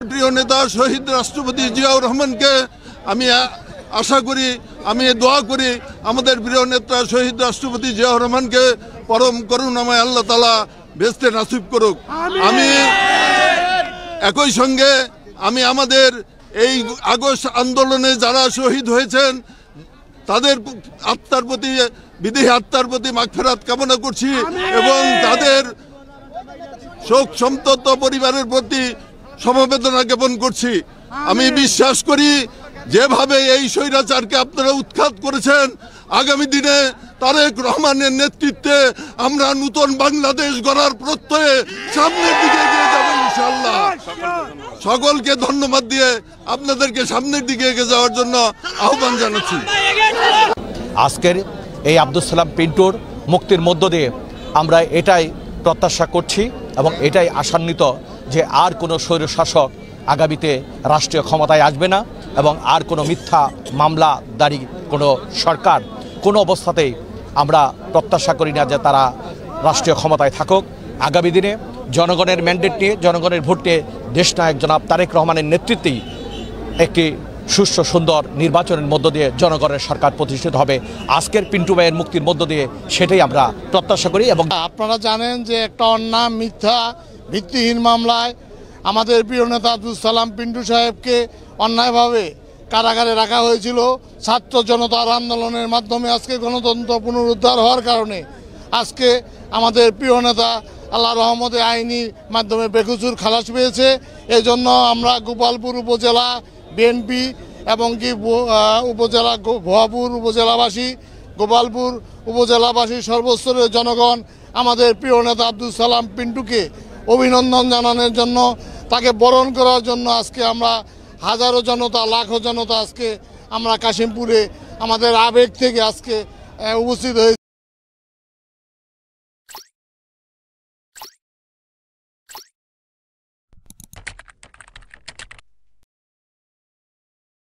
প্রিয় নেতা শহীদ রাষ্ট্রপতি জিয়াউর রহমানকে আমি আশা করি, আমি দোয়া করি আমাদের প্রিয় নেতা শহীদ রাষ্ট্রপতি জিয়াউর রহমানকে পরম করুণাময় আল্লাহ তাআলা বেহেশতে নসিব করুক। আমি একই সঙ্গে আমি আমাদের এই আগস্ট আন্দোলনে যারা শহীদ হয়েছেন তাদের আত্মার প্রতি, বিদেহী আত্মার প্রতি মাগফিরাত কামনা করছি এবং তাদের শোক সন্তপ্ত পরিবারের প্রতি সমবেদনা জ্ঞাপন করছি। আমি বিশ্বাস করি যেভাবে এই স্বৈরাচারকে আপনারা উৎখাত করেছেন, আগামী দিনে তারেক রহমানের নেতৃত্বে আমরা নতুন বাংলাদেশ গড়ার প্রত্যয়ে সামনের দিকে এগিয়ে যাব ইনশাআল্লাহ। সকলকে ধন্যবাদ দিয়ে আপনাদেরকে সামনের দিকে এগিয়ে যাওয়ার জন্য আহ্বান জানাচ্ছি। আজকের এই আব্দুল সালাম পিন্টুর মুক্তির মধ্য দিয়ে আমরা এটাই প্রত্যাশা করছি এবং এটাই আশান্বিত যে আর কোনো স্বৈরশাসক আগামীতে রাষ্ট্রীয় ক্ষমতায় আসবে না এবং আর কোনো মিথ্যা মামলাদারি কোনো সরকার কোনো অবস্থাতেই আমরা প্রত্যাশা করি না যে তারা রাষ্ট্রীয় ক্ষমতায় থাকুক। আগামী দিনে জনগণের ম্যান্ডেট নিয়ে, জনগণের ভোট নিয়ে দেশনায়ক জনাব তারেক রহমানের নেতৃত্বেই একটি সুষ্ঠু সুন্দর নির্বাচনের মধ্য দিয়ে জনগণের সরকার প্রতিষ্ঠিত হবে। আজকের পিন্টু ভাইয়ের মুক্তির মধ্য দিয়ে সেটাই আমরা প্রত্যাশা করি। এবং আপনারা জানেন যে একটা অন্যায়, মিথ্যা, ভিত্তিহীন মামলায় আমাদের প্রিয় নেতা আব্দুল সালাম পিন্টু সাহেবকে অন্যায়ভাবে কারাগারে রাখা হয়েছিল। ছাত্র জনতার আন্দোলনের মাধ্যমে আজকে গণতন্ত্র পুনরুদ্ধার হওয়ার কারণে আজকে আমাদের প্রিয় নেতা আল্লাহ রহমতে আইনি মাধ্যমে বেকসুর খালাস পেয়েছে। এই জন্য আমরা গোপালপুর উপজেলা বিএনপি এবং কি উপজেলা ভুয়াপুর উপজেলাবাসী, গোপালপুর উপজেলাবাসী সর্বস্তরের জনগণ আমাদের প্রিয় নেতা আব্দুল সালাম পিন্টুকে অভিনন্দন জানানোর জন্য, তাকে বরণ করার জন্য আজকে আমরা হাজারো জনতা, লাখো জনতা আজকে আমরা কাশিমপুরে আমাদের আবেগ থেকে আজকে উপস্থিত হয়েছি।